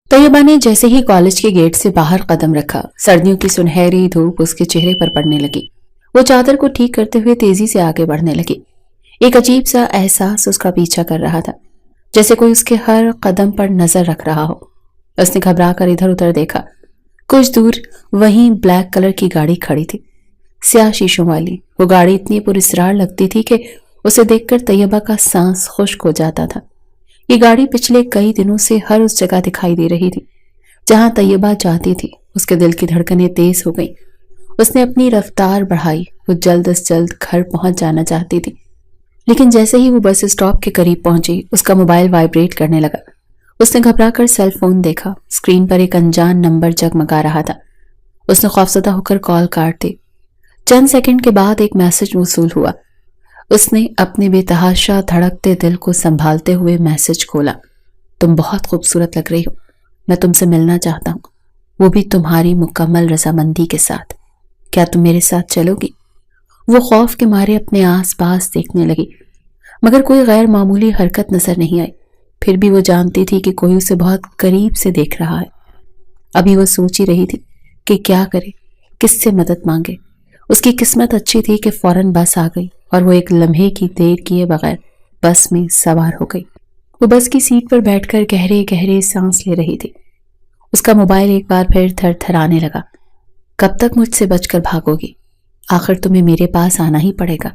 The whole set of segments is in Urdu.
طیبہ نے جیسے ہی کالج کے گیٹ سے باہر قدم رکھا، سردیوں کی سنہری دھوپ اس کے چہرے پر پڑنے لگی۔ وہ چادر کو ٹھیک کرتے ہوئے تیزی سے آگے بڑھنے لگی۔ ایک عجیب سا احساس اس کا پیچھا کر رہا تھا، جیسے کوئی اس کے ہر قدم پر نظر رکھ رہا ہو۔ اس نے گھبرا کر ادھر ادھر دیکھا۔ کچھ دور وہیں بلیک کلر کی گاڑی کھڑی تھی، سیاہ شیشوں والی۔ وہ گاڑی اتنی پراسرار لگتی تھی کہ اسے دیکھ کر طیبہ کا سانس خشک ہو جاتا تھا۔ یہ گاڑی پچھلے کئی دنوں سے ہر اس جگہ دکھائی دے رہی تھی جہاں طیبہ جاتی تھی۔ اس کے دل کی دھڑکنیں تیز ہو گئیں۔ اس نے اپنی رفتار بڑھائی۔ وہ جلد از جلد گھر پہنچ جانا چاہتی تھی، لیکن جیسے ہی وہ بس اسٹاپ کے قریب پہنچی، اس کا موبائل وائبریٹ کرنے لگا۔ اس نے گھبرا کر سیل فون دیکھا۔ اسکرین پر ایک انجان نمبر جگمگا رہا تھا۔ اس نے خوفزدہ ہو کر کال کاٹ دی۔ چند سیکنڈ کے بعد ایک میسج موصول ہوا۔ اس نے اپنے بے تحاشا دھڑکتے دل کو سنبھالتے ہوئے میسج کھولا۔ تم بہت خوبصورت لگ رہی ہو، میں تم سے ملنا چاہتا ہوں، وہ بھی تمہاری مکمل رضامندی کے ساتھ۔ کیا تم میرے ساتھ چلو گی؟ وہ خوف کے مارے اپنے آس پاس دیکھنے لگی، مگر کوئی غیر معمولی حرکت نظر نہیں آئی۔ پھر بھی وہ جانتی تھی کہ کوئی اسے بہت قریب سے دیکھ رہا ہے۔ ابھی وہ سوچ ہی رہی تھی کہ کیا کرے، کس سے مدد مانگے۔ اس کی قسمت اچھی تھی کہ فوراً بس آ گئی اور وہ ایک لمحے کی دیر کیے بغیر بس میں سوار ہو گئی۔ وہ بس کی سیٹ پر بیٹھ کر گہرے گہرے سانس لے رہی تھی۔ اس کا موبائل ایک بار پھر تھر تھرانے لگا۔ کب تک مجھ سے بچ کر بھاگو گی؟ آخر تمہیں میرے پاس آنا ہی پڑے گا۔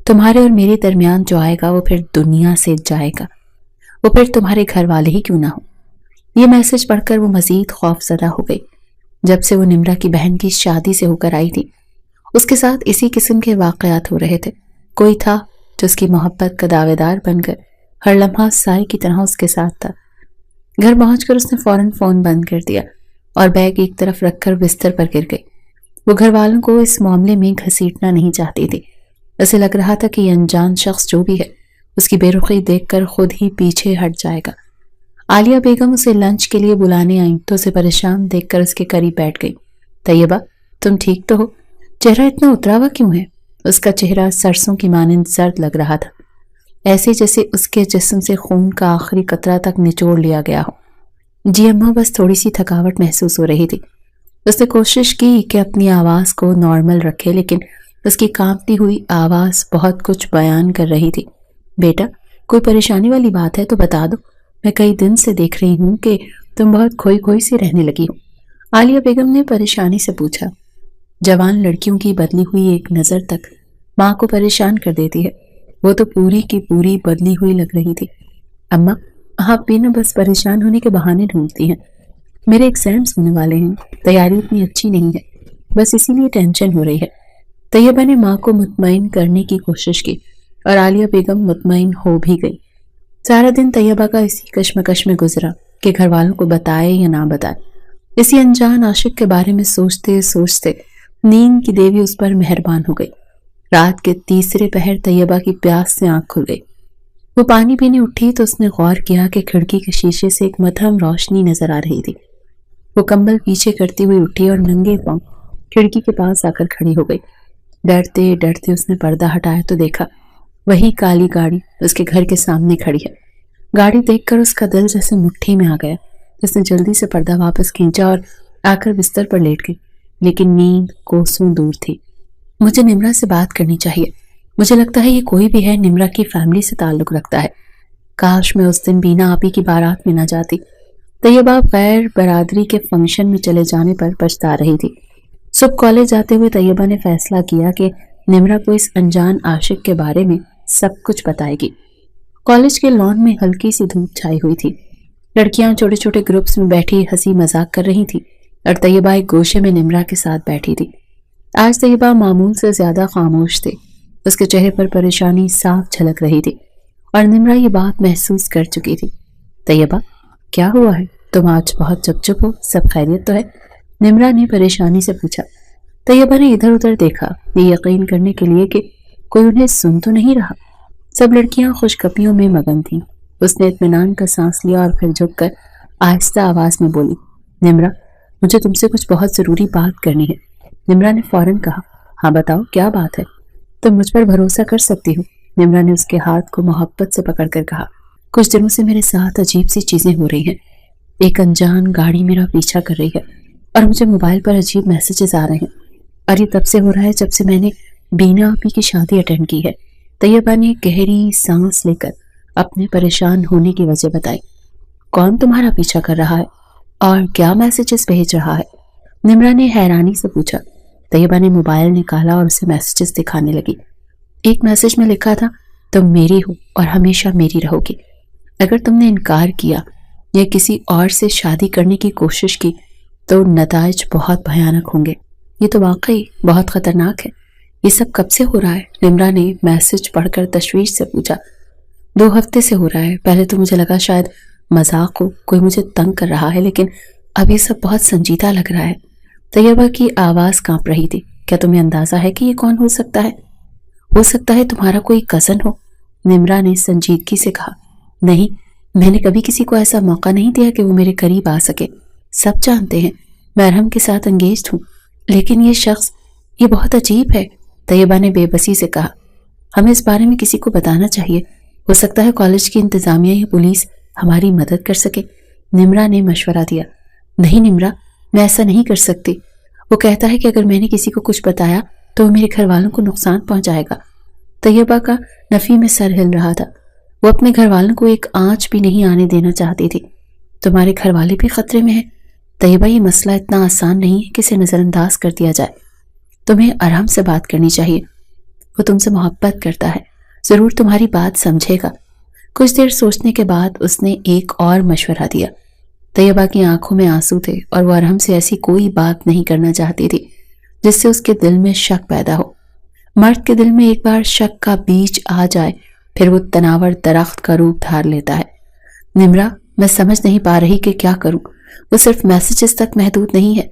تمہارے اور میرے درمیان جو آئے گا وہ پھر دنیا سے جائے گا، وہ پھر تمہارے گھر والے ہی کیوں نہ ہو۔ یہ میسج پڑھ کر وہ مزید خوف زدہ ہو گئی۔ جب سے وہ نمرا کی بہن کی شادی سے ہو کر آئی تھی، اس کے ساتھ اسی قسم کے واقعات ہو رہے تھے۔ کوئی تھا جو اس کی محبت کا دعوے دار بن کر ہر لمحہ سائے کی طرح اس کے ساتھ تھا۔ گھر پہنچ کر اس نے فوراً فون بند کر دیا اور بیگ ایک طرف رکھ کر بستر پر گر گئی۔ وہ گھر والوں کو اس معاملے میں گھسیٹنا نہیں چاہتی تھی۔ اسے لگ رہا تھا کہ یہ انجان شخص جو بھی ہے، اس کی بے رخی دیکھ کر خود ہی پیچھے ہٹ جائے گا۔ عالیہ بیگم اسے لنچ کے لیے بلانے آئیں تو اسے پریشان دیکھ کر اس کے قریب بیٹھ گئی۔ طیبہ، تم ٹھیک تو ہو؟ چہرہ اتنا اترا ہوا کیوں ہے؟ اس کا چہرہ سرسوں کی مانند زرد لگ رہا تھا، ایسے جیسے اس کے جسم سے خون کا آخری قطرہ تک نچوڑ لیا گیا ہو۔ جی اماں، بس تھوڑی سی تھکاوٹ محسوس ہو رہی تھی۔ اس نے کوشش کی کہ اپنی آواز کو نارمل رکھے، لیکن اس کی کانپتی ہوئی آواز بہت کچھ بیان کر رہی تھی۔ بیٹا، کوئی پریشانی والی بات ہے تو بتا دو، میں کئی دن سے دیکھ رہی ہوں کہ تم بہت کھوئی کھوئی سی رہنے لگی ہو۔ عالیہ بیگم نے پریشانی سے پوچھا۔ جوان لڑکیوں کی بدلی ہوئی ایک نظر تک ماں کو پریشان کر دیتی ہے۔ وہ تو پوری کی پوری بدلی ہوئی لگ رہی تھی۔ اماں، آپ بھی نہ بس پریشان ہونے کے بہانے ڈھونڈتی ہیں۔ میرے ایگزامز ہونے والے ہیں، تیاری اتنی اچھی نہیں ہے، بس اسی لیے ٹینشن ہو رہی ہے۔ طیبہ نے ماں کو مطمئن کرنے کی کوشش کی اور عالیہ بیگم مطمئن ہو بھی گئی۔ سارا دن طیبہ کا اسی کشمکش میں گزرا کہ گھر والوں کو بتائے یا نہ بتائے۔ اسی انجان عاشق کے بارے میں سوچتے سوچتے نیند کی دیوی اس پر مہربان ہو گئی۔ رات کے تیسرے پہر طیبہ کی پیاس سے آنکھ کھل گئی۔ وہ پانی پینے اٹھی تو اس نے غور کیا کہ کھڑکی کے شیشے سے ایک مدھم روشنی نظر آ رہی تھی۔ وہ کمبل پیچھے کرتی ہوئی اٹھی اور ننگے پاؤں کھڑکی کے پاس آ کر کھڑی ہو گئی۔ ڈرتے ڈرتے اس نے پردہ ہٹایا تو دیکھا وہی کالی گاڑی اس کے گھر کے سامنے کھڑی ہے۔ گاڑی دیکھ کر اس کا دل جیسے مٹھی میں آ گیا۔ اس نے جلدی سے پردہ واپس کھینچا اور آ کر بستر پر لیٹ گئی، لیکن نیند کوسوں دور تھی۔ مجھے نمرا سے بات کرنی چاہیے۔ مجھے لگتا ہے یہ کوئی بھی ہے نمرا کی فیملی سے تعلق رکھتا ہے۔ کاش میں اس دن بینا آپی کی بارات میں نہ جاتی۔ طیبہ غیر برادری کے فنکشن میں چلے جانے پر پچھتا رہی تھی۔ صبح کالج جاتے ہوئے طیبہ نے فیصلہ کیا کہ نمرا کو اس انجان عاشق کے بارے میں سب کچھ بتائے گی۔ کالج کے لان میں ہلکی سی دھوپ چھائی ہوئی تھی۔ لڑکیاں چھوٹے چھوٹے گروپس میں بیٹھی ہنسی مذاق کر رہی تھی اور طیبہ ایک گوشے میں نمرا کے ساتھ بیٹھی تھی۔ آج طیبہ معمول سے زیادہ خاموش تھی۔ اس کے چہرے پر پریشانی صاف جھلک رہی تھی اور نمرا یہ بات محسوس کر چکی تھی۔ طیبہ، کیا ہوا ہے؟ تم آج بہت چپ چپ ہو، سب خیریت تو ہے؟ نمرا نے پریشانی سے پوچھا۔ طیبہ نے ادھر ادھر دیکھا، یہ یقین کرنے کے لیے کہ کوئی انہیں سن تو نہیں رہا۔ سب لڑکیاں خوشگپیوں میں مگن تھیں۔ اس نے اطمینان کا سانس لیا اور پھر جھک کر آہستہ آواز میں بولی، نمرا، مجھے تم سے کچھ بہت ضروری بات کرنی ہے۔ نمرا نے فوراً کہا، ہاں بتاؤ، کیا بات ہے؟ تم مجھ پر بھروسہ کر سکتی ہو۔ نمرا نے اس کے ہاتھ کو محبت سے پکڑ کر کہا، کچھ دنوں سے میرے ساتھ عجیب سی چیزیں ہو رہی ہیں۔ ایک انجان گاڑی میرا پیچھا کر رہی ہے اور مجھے موبائل پر عجیب میسیجز آ رہے ہیں، اور یہ تب سے ہو رہا ہے جب سے میں نے بینا آپی کی شادی اٹینڈ کی ہے۔ طیبہ نے گہری سانس لے کر اپنے پریشان ہونے کی وجہ بتائی۔ کون تمہارا پیچھا کر رہا ہے اور کیا میسیجز بھیج رہا ہے؟ نمرا نے حیرانی سے پوچھا۔ طیبہ نے موبائل نکالا اور اسے میسیجز دکھانے لگی۔ ایک میسیج میں لکھا تھا، تم میری ہو اور ہمیشہ میری رہو گی۔ اگر تم نے انکار کیا یا کسی اور سے شادی کرنے کی کوشش کی تو نتائج بہت بھیانک ہوں گے۔ یہ تو واقعی بہت خطرناک ہے۔ یہ سب کب سے ہو رہا ہے؟ نمرا نے میسیج پڑھ کر تشویش سے پوچھا۔ 2 ہفتے سے ہو رہا ہے۔ پہلے تو مجھے لگا شاید مذاق ہو، کوئی مجھے تنگ کر رہا ہے، لیکن اب یہ سب بہت سنجیدہ لگ رہا ہے۔ طیبہ کی آواز کانپ رہی تھی۔ کیا تمہیں اندازہ ہے کہ یہ کون ہو سکتا ہے؟ ہو سکتا ہے تمہارا کوئی کزن ہو، نمرا نے سنجیدگی سے کہا۔ نہیں، میں نے کبھی کسی کو ایسا موقع نہیں دیا کہ وہ میرے قریب آ سکے۔ سب جانتے ہیں میں ارحم کے ساتھ انگیجڈ ہوں، لیکن یہ شخص، یہ بہت عجیب ہے، طیبہ نے بے بسی سے کہا۔ ہمیں اس بارے میں کسی کو بتانا چاہیے، ہو سکتا ہے کالج کی انتظامیہ یا پولیس ہماری مدد کر سکے، نمرا نے مشورہ دیا۔ نہیں نمرا، میں ایسا نہیں کر سکتی۔ وہ کہتا ہے کہ اگر میں نے کسی کو کچھ بتایا تو وہ میرے گھر والوں کو نقصان پہنچائے گا۔ طیبہ کا نفی میں سر ہل رہا تھا۔ وہ اپنے گھر والوں کو ایک آنچ بھی نہیں آنے دینا چاہتی تھی۔ تمہارے گھر والے بھی خطرے میں ہیں طیبہ، یہ مسئلہ اتنا آسان نہیں ہے کہ اسے نظر انداز کر دیا جائے۔ تمہیں ارحم سے بات کرنی چاہیے، وہ تم سے محبت کرتا ہے، ضرور تمہاری بات سمجھے گا۔ کچھ دیر سوچنے کے بعد اس نے ایک اور مشورہ دیا۔ طیبہ کی آنکھوں میں آنسو تھے اور وہ ارحم سے ایسی کوئی بات نہیں کرنا چاہتی تھی جس سے اس کے دل میں شک پیدا ہو۔ مرد کے دل میں ایک بار شک کا بیج آ جائے پھر وہ تناور درخت کا روپ دھار لیتا ہے۔ نمرا، میں سمجھ نہیں پا رہی کہ کیا کروں۔ وہ صرف میسیجز تک محدود نہیں ہے۔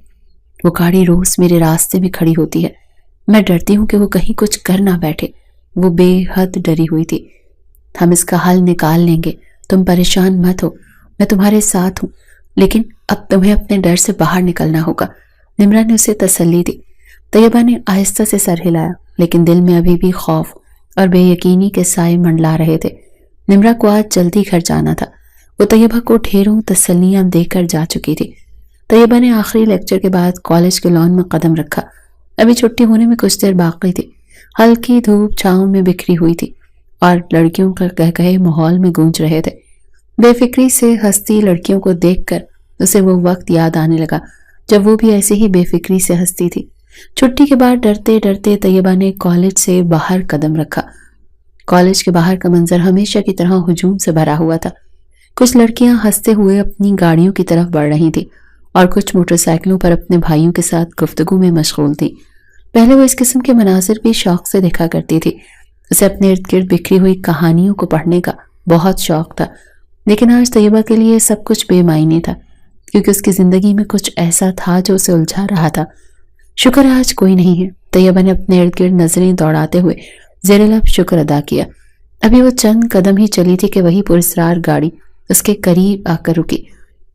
وہ گاڑی روز میرے راستے میں کھڑی ہوتی ہے، میں ڈرتی ہوں کہ وہ کہیں کچھ کر نہ بیٹھے۔ وہ بے حد ڈری ہوئی تھی۔ ہم اس کا حل نکال لیں گے، تم پریشان مت ہو، میں تمہارے ساتھ ہوں، لیکن اب تمہیں اپنے ڈر سے باہر نکلنا ہوگا، نمرا نے اسے تسلی دی۔ طیبہ نے آہستہ سے سر ہلایا، لیکن دل میں ابھی بھی خوف اور بے یقینی کے سائے منڈلا رہے تھے۔ نمرا کو آج جلدی گھر جانا تھا۔ وہ طیبہ کو ڈھیروں تسلیاں دے کر جا چکی تھی۔ طیبہ نے آخری لیکچر کے بعد کالج کے لان میں قدم رکھا۔ ابھی چھٹی ہونے میں کچھ دیر باقی تھی۔ ہلکی دھوپ چھاؤں میں بکھری ہوئی تھی اور لڑکیوں کا قہقہے ماحول میں گونج رہے تھے۔ بے فکری سے ہنستی لڑکیوں کو دیکھ کر اسے وہ وقت یاد آنے لگا جب وہ بھی ایسے ہی بے فکری سے ہنستی تھی۔ چھٹی کے بعد ڈرتے ڈرتے طیبہ نے کالج سے باہر قدم رکھا۔ کالج کے باہر کا منظر ہمیشہ کی طرح ہجوم سے بھرا ہوا تھا۔ کچھ لڑکیاں ہنستے ہوئے اپنی گاڑیوں کی طرف بڑھ رہی تھیں اور کچھ موٹر سائیکلوں پر اپنے بھائیوں کے ساتھ گفتگو میں مشغول تھیں۔ پہلے وہ اس قسم کے مناظر بھی شوق سے دیکھا کرتی تھی۔ اسے اپنے ارد گرد بکھری ہوئی کہانیوں کو پڑھنے کا بہت شوق تھا، لیکن آج طیبہ کے لیے سب کچھ بے معنی تھا، کیونکہ اس کی زندگی میں کچھ ایسا تھا جو اسے الجھا رہا تھا۔ شکر ہے آج کوئی نہیں ہے، طیبہ نے اپنے ارد گرد نظریں دوڑاتے ہوئے زیر لب شکر ادا کیا۔ ابھی وہ چند قدم ہی چلی تھی کہ وہی پراسرار گاڑی اس کے قریب آ کر رکی۔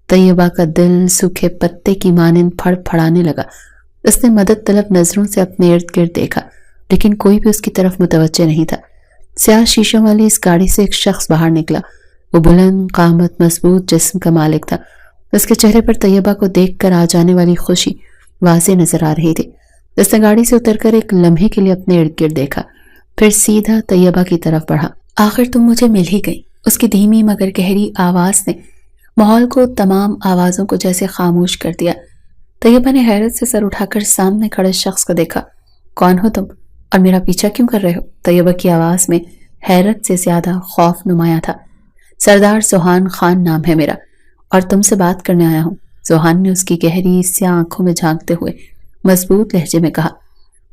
طیبہ کا دل سوکھے پتے کی مانند پھڑ پھڑانے لگا۔ اس نے مدد طلب نظروں سے اپنے ارد گرد دیکھا، لیکن کوئی بھی اس کی طرف متوجہ نہیں تھا۔ سیاہ شیشوں والی اس گاڑی سے ایک شخص باہر نکلا۔ وہ بلند قامت، مضبوط جسم کا مالک تھا۔ اس کے چہرے پر طیبہ کو دیکھ کر آ جانے والی خوشی واضح نظر آ رہی تھی۔ اس نے گاڑی سے اتر کر ایک لمحے کے لیے اپنے ارد گرد دیکھا، پھر سیدھا طیبہ کی طرف بڑھا۔ آخر تم مجھے مل ہی گئی، اس کی دھیمی مگر گہری آواز نے ماحول کو، تمام آوازوں کو جیسے خاموش کر دیا۔ طیبہ نے حیرت سے سر اٹھا کر سامنے کھڑے شخص کو دیکھا۔ کون ہو تم اور میرا پیچھا کیوں کر رہے ہو؟ طیبہ کی آواز میں حیرت سے زیادہ خوف نمایاں تھا۔ سردار سوہان خان نام ہے میرا، اور تم سے بات کرنے آیا ہوں، سوہان نے اس کی گہری سیاہ آنکھوں میں جھانکتے ہوئے مضبوط لہجے میں کہا۔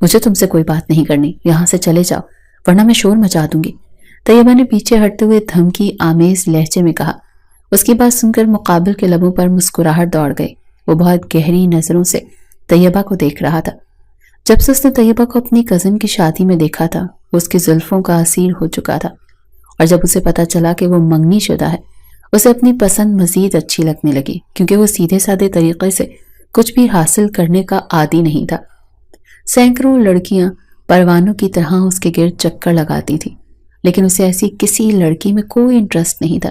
مجھے تم سے کوئی بات نہیں کرنی، یہاں سے چلے جاؤ ورنہ میں شور مچا دوں گی، طیبہ نے پیچھے ہٹتے ہوئے دھمکی آمیز لہجے میں کہا۔ اس کی بات سن کر مقابل کے لبوں پر مسکراہٹ دوڑ گئی۔ وہ بہت گہری نظروں سے طیبہ کو دیکھ رہا تھا۔ جب سے اس نے طیبہ کو اپنی کزن کی شادی میں دیکھا تھا، وہ اس کی زلفوں کا اسیر ہو چکا تھا، اور جب اسے پتا چلا کہ وہ منگنی شدہ ہے، اسے اپنی پسند مزید اچھی لگنے لگی، کیونکہ وہ سیدھے سادے طریقے سے کچھ بھی حاصل کرنے کا عادی نہیں تھا۔ سینکڑوں لڑکیاں پروانوں کی طرح اس کے گرد چکر لگاتی تھی، لیکن اسے ایسی کسی لڑکی میں کوئی انٹرسٹ نہیں تھا۔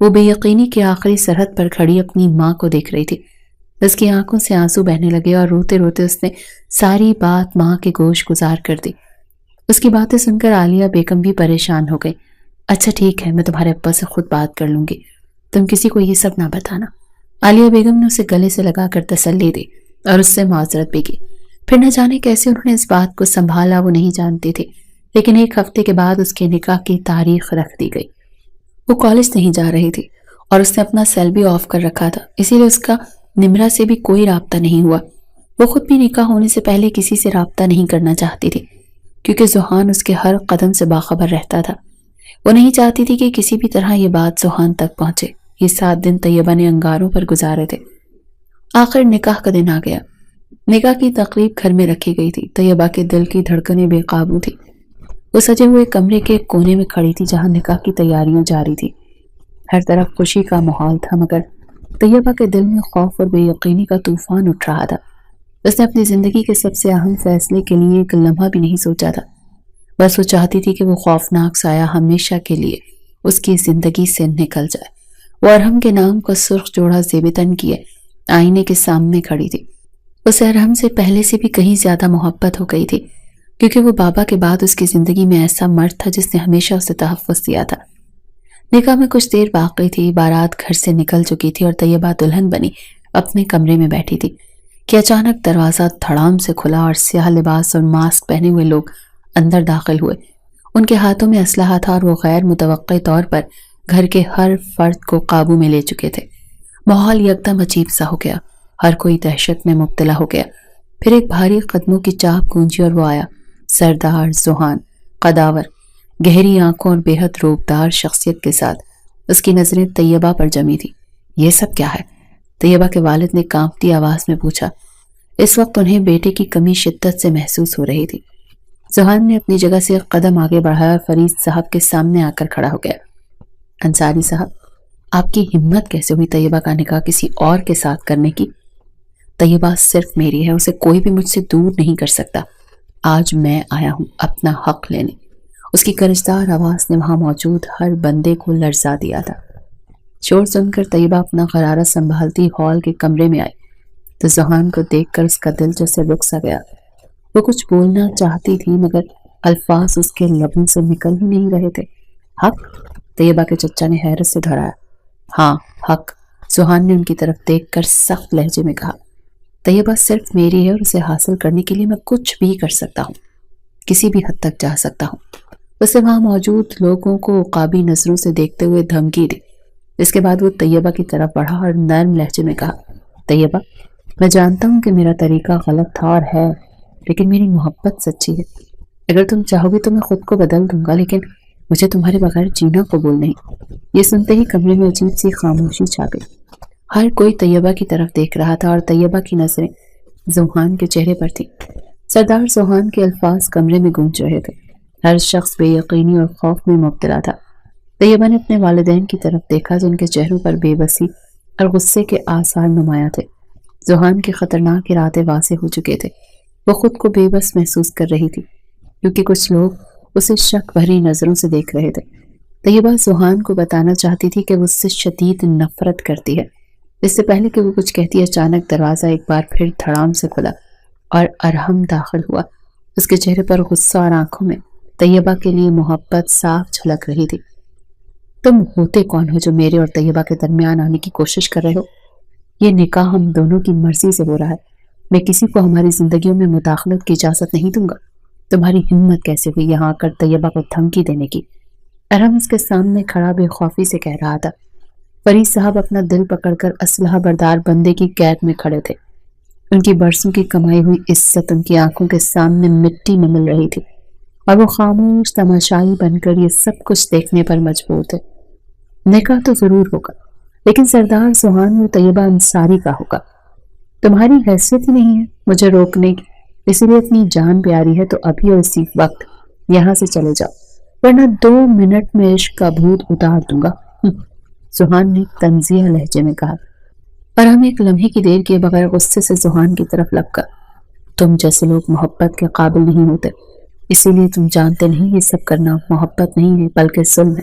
وہ بے یقینی کی آخری سرحد پر کھڑی اپنی ماں کو دیکھ رہی تھی۔ اس کی آنکھوں سے آنسو بہنے لگے اور روتے روتے اس نے ساری بات ماں کے گوش گزار کر دی۔ اس کی باتیں سن کر عالیہ بیگم بھی پریشان ہو گئی۔ اچھا ٹھیک ہے، میں تمہارے ابا سے خود بات کر لوں گی، تم کسی کو یہ سب نہ بتانا۔ عالیہ بیگم نے اسے گلے سے لگا کر تسلی دی اور اس سے معذرت بھی کی۔ پھر نہ جانے کیسے انہوں نے اس بات کو سنبھالا وہ نہیں جانتی تھی، لیکن ایک ہفتے کے بعد اس کے نکاح کی تاریخ رکھ دی گئی۔ وہ کالج نہیں جا رہی تھی اور اس نے اپنا سیل بھی آف کر رکھا تھا، اسی لیے اس کا نمرہ سے بھی کوئی رابطہ نہیں ہوا۔ وہ خود بھی نکاح ہونے سے پہلے کسی سے رابطہ نہیں کرنا چاہتی تھی، کیونکہ زوہان اس کے ہر قدم سے باخبر رہتا تھا۔ وہ نہیں چاہتی تھی کہ کسی بھی طرح یہ بات زوہان تک پہنچے۔ یہ 7 دن طیبہ نے انگاروں پر گزارے تھے۔ آخر نکاح کا دن آ گیا۔ نکاح کی تقریب گھر میں رکھی گئی تھی۔ طیبہ کے دل کی دھڑکنیں بے قابو تھی۔ وہ سجے ہوئے کمرے کے کونے میں کھڑی تھی جہاں نکاح کی تیاریاں جاری تھی۔ ہر طرف خوشی کا ماحول تھا، مگر طیبہ کے دل میں خوف اور بے یقینی کا طوفان اٹھ رہا تھا۔ اس نے اپنی زندگی کے سب سے اہم فیصلے کے لیے ایک لمحہ بھی نہیں سوچا تھا۔ بس وہ چاہتی تھی کہ وہ خوفناک سایہ ہمیشہ کے لیے اس کی زندگی سے نکل جائے۔ وہ ارحم کے نام کا سرخ جوڑا زیب تن کیے آئینے کے سامنے کھڑی تھی۔ اسے ارحم سے پہلے سے بھی کہیں زیادہ محبت ہو گئی تھی، کیونکہ وہ بابا کے بعد اس کی زندگی میں ایسا مرد تھا جس نے ہمیشہ اسے تحفظ دیا تھا۔ نکاح میں کچھ دیر باقی تھی، بارات گھر سے نکل چکی تھی اور طیبہ دلہن بنی اپنے کمرے میں بیٹھی تھی کہ اچانک دروازہ دھڑام سے کھلا اور سیاہ لباس اور ماسک پہنے ہوئے لوگ اندر داخل ہوئے۔ ان کے ہاتھوں میں اسلحہ تھا اور وہ غیر متوقع طور پر گھر کے ہر فرد کو قابو میں لے چکے تھے۔ ماحول یکدم عجیب سا ہو گیا، ہر کوئی دہشت میں مبتلا ہو گیا۔ پھر ایک بھاری قدموں کی چاپ گونجی اور وہ آیا، سردار زوہان، قداور، گہری آنکھوں اور بے حد روبدار شخصیت کے ساتھ۔ اس کی نظریں طیبہ پر جمی تھی۔ یہ سب کیا ہے؟ طیبہ کے والد نے کانپتی آواز میں پوچھا۔ اس وقت انہیں بیٹے کی کمی شدت سے محسوس ہو رہی تھی۔ زوہان نے اپنی جگہ سے ایک قدم آگے بڑھایا اور فرید صاحب کے سامنے آ کر کھڑا ہو گیا۔ انصاری صاحب، آپ کی ہمت کیسے ہوئی طیبہ کا نکاح کسی اور کے ساتھ کرنے کی؟ طیبہ صرف میری ہے، اسے کوئی بھی مجھ سے دور نہیں کر سکتا۔ آج میں آیا ہوں اپنا حق لینے۔ اس کی گرجدار آواز نے وہاں موجود ہر بندے کو لرزا دیا تھا۔ شور سن کر طیبہ اپنا غرارہ سنبھالتی ہال کے کمرے میں آئی تو زوہان کو دیکھ کر اس کا دل جیسے رک سا گیا۔ وہ کچھ بولنا چاہتی تھی مگر الفاظ اس کے لبوں سے نکل ہی نہیں رہے تھے۔ حق؟ طیبہ کے چچا نے حیرت سے دہرایا۔ ہاں، حق، زوہان نے ان کی طرف دیکھ کر سخت لہجے میں کہا۔ طیبہ صرف میری ہے اور اسے حاصل کرنے کے لیے میں کچھ بھی کر سکتا ہوں، کسی بھی حد تک جا سکتا ہوں۔ اسے وہاں موجود لوگوں کو عقابی نظروں سے دیکھتے ہوئے دھمکی دی۔ اس کے بعد وہ طیبہ کی طرف بڑھا اور نرم لہجے میں کہا، طیبہ، میں جانتا ہوں کہ میرا طریقہ غلط تھا اور ہے، لیکن میری محبت سچی ہے۔ اگر تم چاہو گی تو میں خود کو بدل دوں گا، لیکن مجھے تمہارے بغیر جینا قبول نہیں۔ یہ سنتے ہی کمرے میں عجیب سی خاموشی چھا گئی۔ ہر کوئی طیبہ کی طرف دیکھ رہا تھا اور طیبہ کی نظریں زوہان کے چہرے پر تھیں۔ سردار زوہان کے الفاظ کمرے میں گونج رہے تھے۔ ہر شخص بے یقینی اور خوف میں مبتلا تھا۔ طیبہ نے اپنے والدین کی طرف دیکھا تو ان کے چہروں پر بے بسی اور غصے کے آثار نمایاں تھے۔ زوہان کے خطرناک ارادے واضح ہو چکے تھے۔ وہ خود کو بے بس محسوس کر رہی تھی کیونکہ کچھ لوگ اسے شک بھری نظروں سے دیکھ رہے تھے۔ طیبہ زوہان کو بتانا چاہتی تھی کہ وہ اس سے شدید نفرت کرتی ہے۔ اس سے پہلے کہ وہ کچھ کہتی، اچانک دروازہ ایک بار پھر دھڑام سے کھلا اور ارحم داخل ہوا۔ اس کے چہرے پر غصہ اور آنکھوں میں طیبہ کے لیے محبت صاف جھلک رہی تھی۔ تم ہوتے کون ہو جو میرے اور طیبہ کے درمیان آنے کی کوشش کر رہے ہو؟ یہ نکاح ہم دونوں کی مرضی سے ہو رہا ہے۔ میں کسی کو ہماری زندگیوں میں مداخلت کی اجازت نہیں دوں گا۔ تمہاری ہمت کیسے ہوئی یہاں آ کر طیبہ کو دھمکی دینے کی؟ ارحم اس کے سامنے کھڑا بے خوفی سے کہہ رہا تھا۔ فرید صاحب اپنا دل پکڑ کر اسلحہ بردار بندے کی قید میں کھڑے تھے۔ ان کی برسوں کی کمائی ہوئی عزت ان کی آنکھوں کے سامنے مٹی میں مل رہی تھی اور وہ خاموش تماشائی بن کر یہ سب کچھ دیکھنے پر مجبور تھے۔ نکاح تو ضرور ہوگا، لیکن سردار زوہان اور طیبہ انصاری کا ہوگا۔ تمہاری حیثیت ہی نہیں ہے مجھے روکنے کی، اسی لیے اپنی جان پیاری ہے تو ابھی اور اسی وقت یہاں سے چلے جاؤ، ورنہ 2 منٹ میں عشق کا بھوت اتار دوں گا، زوہان نے تنزیہ لہجے میں کہا۔ پر ہم ایک لمحے کی دیر کیے بغیر غصے سے زوہان کی طرف لپکا۔ تم جیسے لوگ محبت کے قابل نہیں ہوتے، اسی لیے تم جانتے نہیں یہ سب کرنا محبت نہیں ہے بلکہ ظلم ہے۔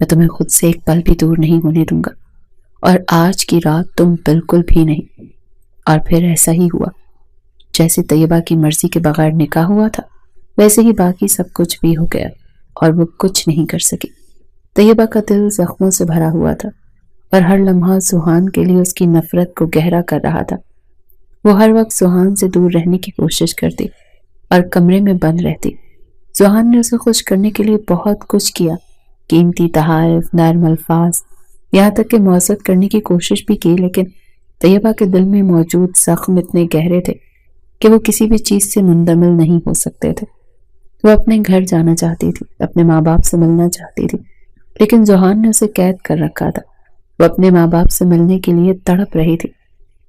میں تمہیں خود سے ایک پل بھی دور نہیں ہونے دوں گا، اور آج کی رات تم بالکل بھی نہیں۔ اور پھر ایسا ہی ہوا، جیسے طیبہ کی مرضی کے بغیر نکاح ہوا تھا ویسے ہی باقی سب کچھ بھی ہو گیا، اور وہ کچھ نہیں کر سکی۔ طیبہ کا دل زخموں سے بھرا ہوا تھا، اور ہر لمحہ سہان کے لیے اس کی نفرت کو گہرا کر رہا تھا۔ وہ ہر وقت سہان سے دور رہنے کی کوشش کرتی اور کمرے میں بند رہتی۔ سہان نے اسے خوش کرنے کے لیے بہت کچھ کیا، قیمتی تحائف، نرم الفاظ، یہاں تک کہ موثق کرنے کی کوشش بھی کی، لیکن طیبہ کے دل میں موجود زخم اتنے گہرے تھے کہ وہ کسی بھی چیز سے منجمد نہیں ہو سکتے تھے۔ وہ اپنے گھر جانا چاہتی تھی، اپنے ماں باپ سے ملنا چاہتی تھی، لیکن سہان نے اسے قید کر رکھا تھا۔ وہ اپنے ماں باپ سے ملنے کے لیے تڑپ رہی تھی۔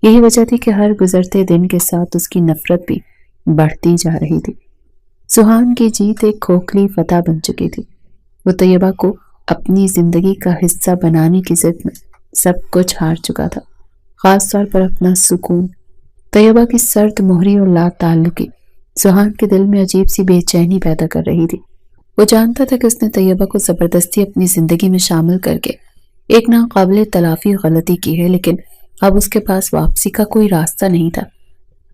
یہی وجہ تھی کہ ہر گزرتے دن کے ساتھ اس کی نفرت بھی بڑھتی جا رہی تھی۔ سہان کی جیت ایک کھوکھلی فتح بن چکی تھی۔ وہ طیبہ کو اپنی زندگی کا حصہ بنانے کی ضد میں سب کچھ ہار چکا تھا، خاص طور پر اپنا سکون۔ طیبہ کی سرد مہری اور لا تعلقی سہان کے دل میں عجیب سی بے چینی پیدا کر رہی تھی۔ وہ جانتا تھا کہ اس نے طیبہ کو زبردستی اپنی زندگی میں شامل کر کے ایک ناقابل تلافی غلطی کی ہے، لیکن اب اس کے پاس واپسی کا کوئی راستہ نہیں تھا۔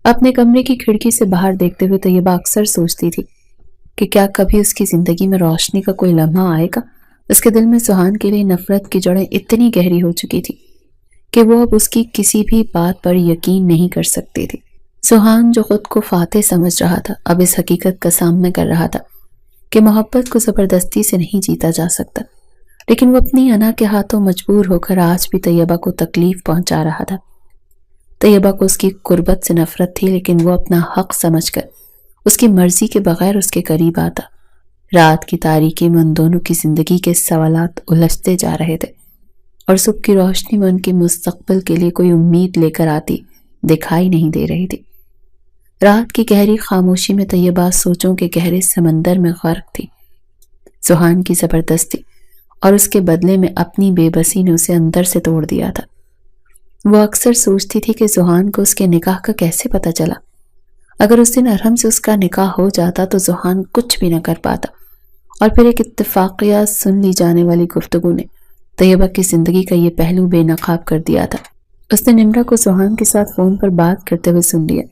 اپنے کمرے کی کھڑکی سے باہر دیکھتے ہوئے طیبہ اکثر سوچتی تھی کہ کیا کبھی اس کی زندگی میں روشنی کا کوئی لمحہ آئے گا۔ اس کے دل میں سہان کے لیے نفرت کی جڑیں اتنی گہری ہو چکی تھی کہ وہ اب اس کی کسی بھی بات پر یقین نہیں کر سکتی تھی۔ سہان جو خود کو فاتح سمجھ رہا تھا، اب اس حقیقت کا سامنا کر رہا تھا کہ محبت کو زبردستی سے نہیں جیتا جا سکتا، لیکن وہ اپنی انا کے ہاتھوں مجبور ہو کر آج بھی طیبہ کو تکلیف پہنچا رہا تھا۔ طیبہ کو اس کی قربت سے نفرت تھی، لیکن وہ اپنا حق سمجھ کر اس کی مرضی کے بغیر اس کے قریب آتا۔ رات کی تاریکی میں ان دونوں کی زندگی کے سوالات الجھتے جا رہے تھے، اور صبح کی روشنی میں ان کے مستقبل کے لیے کوئی امید لے کر آتی دکھائی نہیں دے رہی تھی۔ رات کی گہری خاموشی میں طیبہ سوچوں کے گہرے سمندر میں غرق تھی۔ سہان کی زبردستی اور اس کے بدلے میں اپنی بے بسی نے اسے اندر سے توڑ دیا تھا۔ وہ اکثر سوچتی تھی کہ سہان کو اس کے نکاح کا کیسے پتہ چلا۔ اگر اس دن ارحم سے اس کا نکاح ہو جاتا تو سہان کچھ بھی نہ کر پاتا، اور پھر ایک اتفاقیہ سن لی جانے والی گفتگو نے طیبہ کی زندگی کا یہ پہلو بے نقاب کر دیا تھا۔ اس نے نمرہ کو سہان کے ساتھ فون پر بات کرتے ہوئے سن لیا۔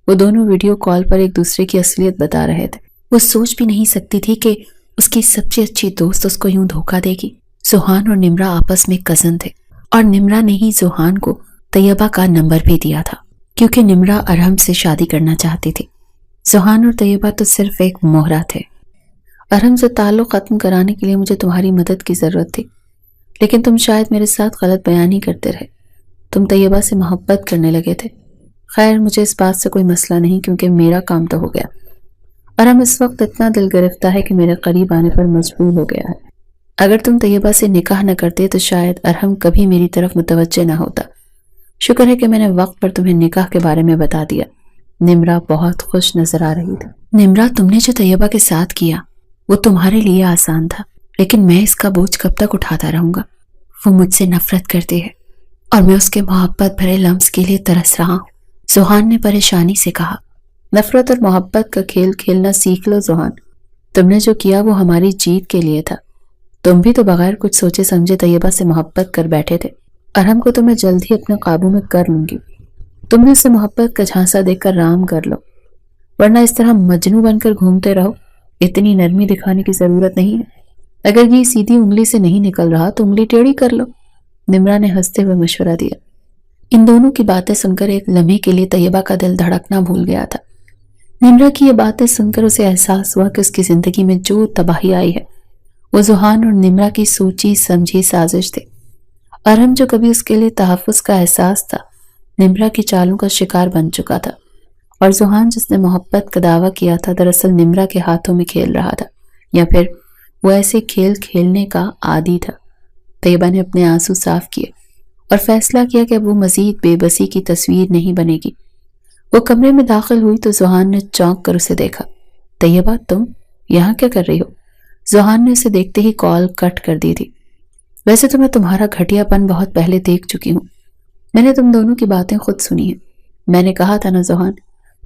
وہ دونوں ویڈیو کال پر ایک دوسرے کی اصلیت بتا رہے تھے۔ وہ سوچ بھی نہیں سکتی تھی کہ اس کی سب سے اچھی دوست اس کو یوں دھوکہ دے گی۔ سہان اور نمرہ آپس میں کزن تھے، اور نمرہ نے ہی سہان کو طیبہ کا نمبر بھی دیا تھا، کیونکہ نمرہ ارحم سے شادی کرنا چاہتی تھی۔ سہان اور طیبہ تو صرف ایک مہرہ تھے۔ ارحم سے تعلق ختم کرانے کے لیے مجھے تمہاری مدد کی ضرورت تھی، لیکن تم شاید میرے ساتھ غلط بیانی کرتے رہے۔ تم طیبہ سے محبت کرنے لگے تھے۔ خیر، مجھے اس بات سے کوئی مسئلہ نہیں، کیونکہ میرا کام تو ہو گیا۔ ارحم اس وقت اتنا دل گرفتہ ہے کہ میرے قریب آنے پر مجبور ہو گیا ہے۔ اگر تم طیبہ سے نکاح نہ کرتے تو شاید ارحم کبھی میری طرف متوجہ نہ ہوتا۔ شکر ہے کہ میں نے وقت پر تمہیں نکاح کے بارے میں بتا دیا۔ نمرہ بہت خوش نظر آ رہی تھی۔ نمرہ، تم نے جو طیبہ کے ساتھ کیا وہ تمہارے لیے آسان تھا، لیکن میں اس کا بوجھ کب تک اٹھاتا رہوں گا؟ وہ مجھ سے نفرت کرتی ہے، اور میں اس کے محبت بھرے لمس کے لیے ترس رہا ہوں، سہان نے پریشانی سے کہا۔ نفرت اور محبت کا کھیل کھیلنا سیکھ لو سہان۔ تم نے جو کیا وہ ہماری جیت کے لیے تھا۔ تم بھی تو بغیر کچھ سوچے سمجھے طیبہ سے محبت کر بیٹھے تھے۔ ارحم کو تو میں جلد ہی اپنے قابو میں کر لوں گی۔ تم نے اسے محبت کا جھانسا دے کر رام کر لو، ورنہ اس طرح مجنوں بن کر گھومتے رہو۔ اتنی نرمی دکھانے کی ضرورت نہیں ہے۔ اگر یہ سیدھی انگلی سے نہیں نکل رہا تو انگلی ٹیڑھی کر لو، نمرہ نے ہنستے ہوئے مشورہ دیا۔ ان دونوں کی باتیں سن کر ایک لمحے کے لیے طیبہ کا دل دھڑکنا بھول گیا تھا۔ نمرہ کی یہ باتیں سن کر اسے احساس ہوا کہ اس کی زندگی میں جو تباہی آئی ہے وہ سہان اور نمرہ کی سوچی سمجھی سازش تھی۔ ارحم جو کبھی اس کے لیے تحفظ کا احساس تھا، نمرہ کی چالوں کا شکار بن چکا تھا، اور سہان جس نے محبت کا دعویٰ کیا تھا دراصل نمرہ کے ہاتھوں میں کھیل رہا تھا، یا پھر وہ ایسے کھیل کھیلنے کا عادی تھا۔ طیبہ نے اپنے آنسو صاف کیے اور فیصلہ کیا کہ اب وہ مزید بے بسی کی تصویر نہیں بنے گی۔ وہ کمرے میں داخل ہوئی تو سہان نے چونک کر اسے دیکھا۔ طیبہ، تم یہاں کیا کر رہی ہو؟ سہان نے اسے دیکھتے ہی کال کٹ کر دی تھی۔ ویسے تو میں تمہارا گھٹیا پن بہت پہلے دیکھ چکی ہوں۔ میں نے تم دونوں کی باتیں خود سنی ہیں۔ میں نے کہا تھا نا سہان،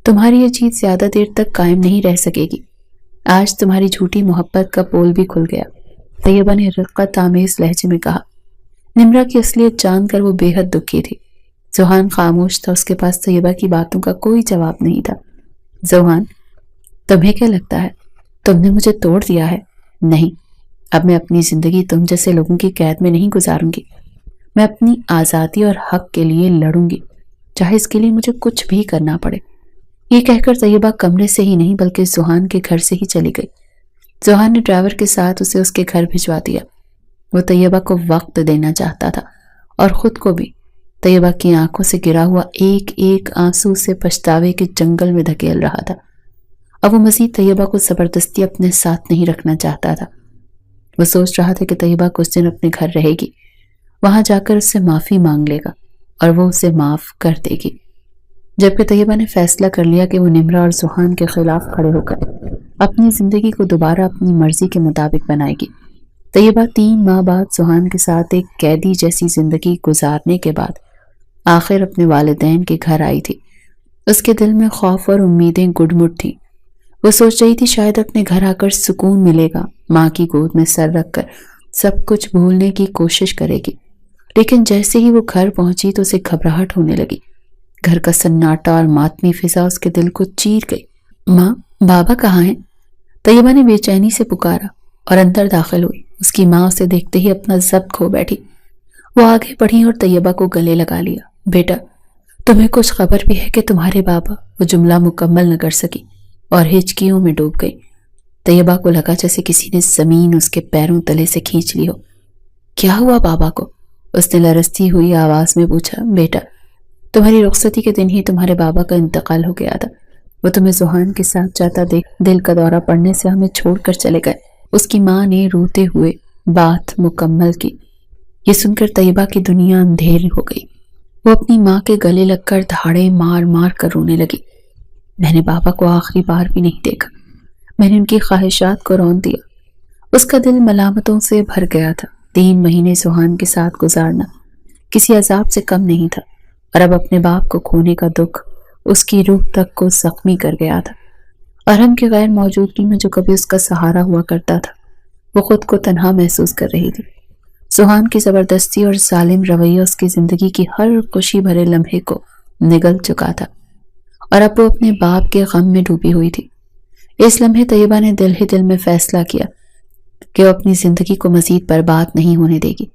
تمہاری یہ چیز زیادہ دیر تک قائم نہیں رہ سکے گی۔ آج تمہاری جھوٹی محبت کا پول بھی کھل گیا۔ طیبہ نے رقت آمیز لہجے میں کہا۔ نمرہ کی اصلیت جان کر وہ بے حد دکھی تھی۔ زوہان خاموش تھا، اس کے پاس طیبہ کی باتوں کا کوئی جواب نہیں تھا۔ زوہان، تمہیں کیا لگتا ہے تم نے مجھے توڑ دیا ہے؟ نہیں، اب میں اپنی زندگی تم جیسے لوگوں کی قید میں نہیں گزاروں گی۔ میں اپنی آزادی اور حق کے لیے لڑوں گی، چاہے اس کے لیے مجھے کچھ بھی کرنا پڑے۔ یہ کہہ کر طیبہ کمرے سے ہی نہیں بلکہ زوہان کے گھر سے ہی چلی گئی۔ زوہان نے ڈرائیور کے ساتھ اسے اس کے گھر بھجوا دیا۔ وہ طیبہ کو وقت دینا چاہتا تھا اور خود کو بھی۔ طیبہ کی آنکھوں سے گرا ہوا ایک ایک آنسو سے پچھتاوے کے جنگل میں دھکیل رہا تھا۔ اب وہ مزید طیبہ کو زبردستی اپنے ساتھ نہیں رکھنا چاہتا تھا۔ وہ سوچ رہا تھا کہ طیبہ کچھ دن اپنے گھر رہے گی، وہاں جا کر اس سے معافی مانگ لے گا اور وہ اسے معاف کر دے گی۔ جبکہ طیبہ نے فیصلہ کر لیا کہ وہ نمرہ اور زوہان کے خلاف کھڑے ہو کر اپنی زندگی کو دوبارہ اپنی مرضی کے مطابق بنائے گی۔ طیبہ 3 ماہ بعد زوہان کے ساتھ ایک قیدی جیسی زندگی گزارنے کے بعد آخر اپنے والدین کے گھر آئی تھی۔ اس کے دل میں خوف اور امیدیں گڈ مڈ تھیں۔ وہ سوچ رہی تھی شاید اپنے گھر آ کر سکون ملے گا، ماں کی گود میں سر رکھ کر سب کچھ بھولنے کی کوشش کرے گی۔ لیکن جیسے ہی وہ گھر پہنچی تو اسے گھبراہٹ ہونے لگی۔ گھر کا سناٹا اور ماتمی فضا اس کے دل کو چیر گئی۔ ماں، بابا کہاں ہیں؟ طیبہ نے بے چینی سے پکارا اور اندر داخل ہوئی۔ اس کی ماں اسے دیکھتے ہی اپنا ضبط کھو بیٹھی۔ وہ آگے بڑھی اور طیبہ کو گلے لگا لیا۔ بیٹا، تمہیں کچھ خبر بھی ہے کہ تمہارے بابا؟ وہ جملہ مکمل نہ کر سکی اور ہچکیوں میں ڈوب گئی۔ طیبہ کو لگا جیسے کسی نے زمین اس کے پیروں تلے سے کھینچ لی ہو۔ کیا ہوا بابا کو؟ اس نے لرزتی ہوئی آواز میں پوچھا۔ بیٹا، تمہاری رخصتی کے دن ہی تمہارے بابا کا انتقال ہو گیا تھا۔ وہ تمہیں زوہان کے ساتھ جاتا دیکھ دل کا دورہ پڑنے سے ہمیں چھوڑ کر چلے گئے۔ اس کی ماں نے روتے ہوئے بات مکمل کی۔ یہ سن کر طیبہ کی دنیا اندھیر ہو گئی۔ وہ اپنی ماں کے گلے لگ کر دھاڑے مار مار کر رونے لگی۔ میں نے بابا کو آخری بار بھی نہیں دیکھا، میں نے ان کی خواہشات کو رون دیا۔ اس کا دل ملامتوں سے بھر گیا تھا۔ 3 مہینے زوہان کے ساتھ گزارنا کسی عذاب سے کم نہیں تھا، اور اب اپنے باپ کو کھونے کا دکھ اس کی روح تک کو زخمی کر گیا تھا۔ ارحم کی غیر موجودگی میں جو کبھی اس کا سہارا ہوا کرتا تھا، وہ خود کو تنہا محسوس کر رہی تھی۔ زوہان کی زبردستی اور ظالم رویہ اس کی زندگی کی ہر خوشی بھرے لمحے کو نگل چکا تھا، اور اب وہ اپنے باپ کے غم میں ڈوبی ہوئی تھی۔ اس لمحے طیبہ نے دل ہی دل میں فیصلہ کیا کہ وہ اپنی زندگی کو مزید برباد نہیں ہونے دے گی۔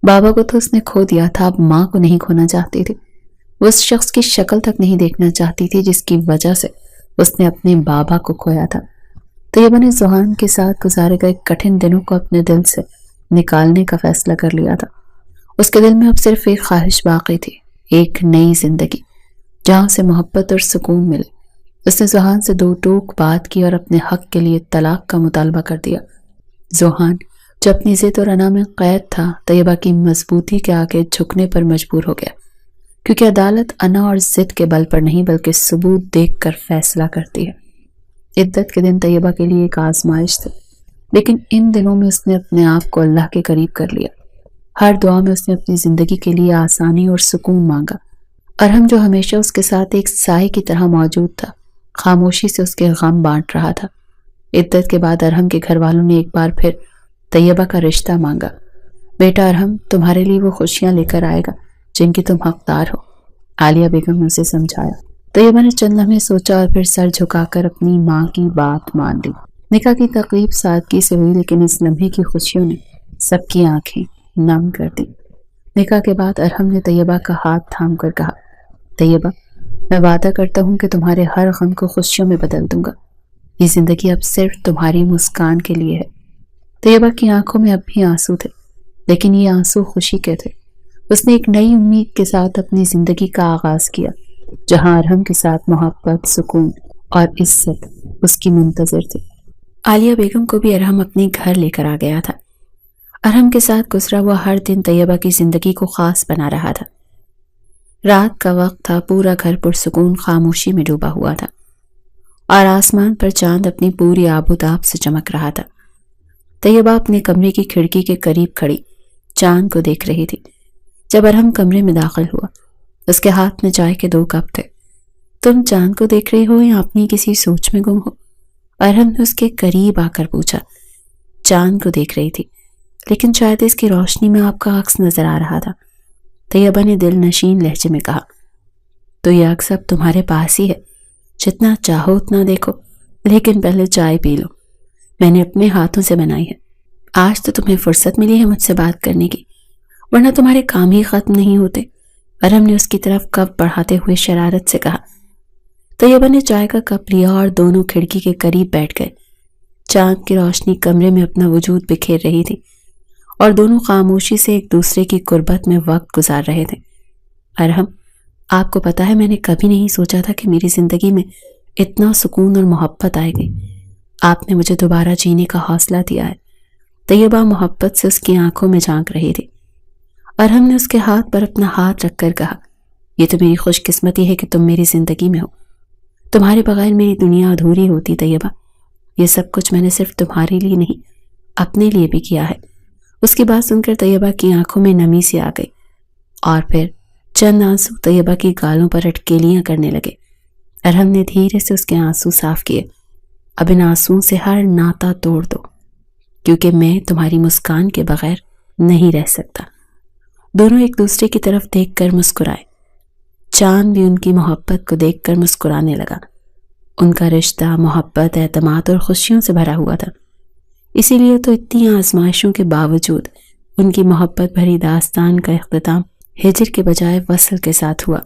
بابا کو تو اس نے کھو دیا تھا، اب ماں کو نہیں کھونا چاہتی تھی۔ وہ اس شخص کی شکل تک نہیں دیکھنا چاہتی تھی جس کی وجہ سے اس نے اپنے بابا کو کھویا تھا۔ طیبہ نے زوہان کے ساتھ گزارے گئے کٹھن دنوں کو اپنے دل سے نکالنے کا فیصلہ کر لیا تھا۔ اس کے دل میں اب صرف ایک خواہش باقی تھی، ایک نئی زندگی جہاں سے محبت اور سکون ملے۔ اس نے زوہان سے 2 ٹوک بات کی اور اپنے حق کے لیے طلاق کا مطالبہ کر دیا۔ زوہان جو اپنی ضد اور انا میں قید تھا، طیبہ کی مضبوطی کے آگے جھکنے پر مجبور ہو گیا، کیونکہ عدالت انا اور ضد کے بل پر نہیں بلکہ ثبوت دیکھ کر فیصلہ کرتی ہے۔ عدت کے دن طیبہ کے لیے ایک آزمائش تھے، لیکن ان دنوں میں اس نے اپنے آپ کو اللہ کے قریب کر لیا۔ ہر دعا میں اس نے اپنی زندگی کے لیے آسانی اور سکون مانگا۔ ارحم جو ہمیشہ اس کے ساتھ ایک سائے کی طرح موجود تھا، خاموشی سے اس کے غم بانٹ رہا تھا۔ عدت کے بعد ارحم کے گھر والوں نے ایک بار پھر طیبہ کا رشتہ مانگا۔ بیٹا ارحم تمہارے لیے وہ خوشیاں لے کر آئے گا جن کی تم حقدار ہو، عالیہ بیگم نے اسے سمجھایا۔ طیبہ نے چند لمحے سوچا اور پھر سر جھکا کر اپنی ماں کی بات مان لی۔ نکاح کی تقریب سادگی سے ہوئی، لیکن اس لمحے کی خوشیوں نے سب کی آنکھیں نم کر دی۔ نکاح کے بعد ارحم نے طیبہ کا ہاتھ تھام کر کہا، طیبہ میں وعدہ کرتا ہوں کہ تمہارے ہر غم کو خوشیوں میں بدل دوں گا۔ یہ زندگی اب صرف تمہاری مسکان کے لیے ہے۔ طیبہ کی آنکھوں میں اب بھی آنسو تھے، لیکن یہ آنسو خوشی کے تھے۔ اس نے ایک نئی امید کے ساتھ اپنی زندگی کا آغاز کیا، جہاں ارحم کے ساتھ محبت، سکون اور عزت اس کی منتظر تھی۔ عالیہ بیگم کو بھی ارحم اپنے گھر لے کر آ گیا تھا۔ ارحم کے ساتھ گزرا ہوا ہر دن طیبہ کی زندگی کو خاص بنا رہا تھا۔ رات کا وقت تھا، پورا گھر پرسکون خاموشی میں ڈوبا ہوا تھا، اور آسمان پر چاند اپنی پوری آب و تاب سے چمک رہا تھا۔ طیبہ اپنے کمرے کی کھڑکی کے قریب کھڑی چاند کو دیکھ رہی تھی۔ جب ارحم کمرے میں داخل ہوا، اس کے ہاتھ میں چائے کے 2 کپ تھے۔ تم چاند کو دیکھ رہی ہو یا اپنی کسی سوچ میں گم ہو؟ ارحم نے اس کے قریب آ کر پوچھا۔ چاند کو دیکھ رہی تھی، لیکن شاید اس کی روشنی میں آپ کا عکس نظر آ رہا تھا۔ طیبہ نے دل نشین لہجے میں کہا، تو یہ عکس اب تمہارے پاس ہی ہے، جتنا چاہو اتنا دیکھو، لیکن پہلے چائے پی لو، میں نے اپنے ہاتھوں سے بنائی ہے۔ آج تو تمہیں فرصت ملی ہے مجھ سے بات کرنے کی، ورنہ تمہارے کام ہی ختم نہیں ہوتے۔ ارہم نے اس کی طرف کپ بڑھاتے ہوئے شرارت سے کہا۔ طیبہ نے چائے کا کپ لیا اور دونوں کھڑکی کے قریب بیٹھ گئے۔ چاند کی روشنی کمرے میں اپنا وجود بکھیر رہی تھی اور دونوں خاموشی سے ایک دوسرے کی قربت میں وقت گزار رہے تھے۔ ارہم، آپ کو پتا ہے میں نے کبھی نہیں سوچا تھا کہ میری زندگی میں اتنا سکون اور محبت آئے گی۔ آپ نے مجھے دوبارہ جینے کا حوصلہ دیا ہے۔ طیبہ محبت سے اس کی آنکھوں میں جھانک رہی تھی۔ ارہم نے اس کے ہاتھ پر اپنا ہاتھ رکھ کر کہا، یہ تو میری خوش قسمتی ہے کہ تم میری زندگی میں ہو، تمہارے بغیر میری دنیا ادھوری ہوتی طیبہ۔ یہ سب کچھ میں نے صرف تمہارے لیے نہیں، اپنے لیے بھی کیا ہے۔ اس کی بات سن کر طیبہ کی آنکھوں میں نمی سی آ گئی اور پھر چند آنسو طیبہ کی گالوں پر اٹکیلیاں کرنے لگے۔ ارہم نے دھیرے سے اس کے آنسو صاف کیے۔ اب ان آنسوؤں سے ہر ناتا توڑ دو، کیونکہ میں تمہاری مسکان کے بغیر نہیں رہ سکتا۔ دونوں ایک دوسرے کی طرف دیکھ کر مسکرائے۔ چاند بھی ان کی محبت کو دیکھ کر مسکرانے لگا۔ ان کا رشتہ محبت، اعتماد اور خوشیوں سے بھرا ہوا تھا، اسی لیے تو اتنی آزمائشوں کے باوجود ان کی محبت بھری داستان کا اختتام ہجر کے بجائے وصل کے ساتھ ہوا۔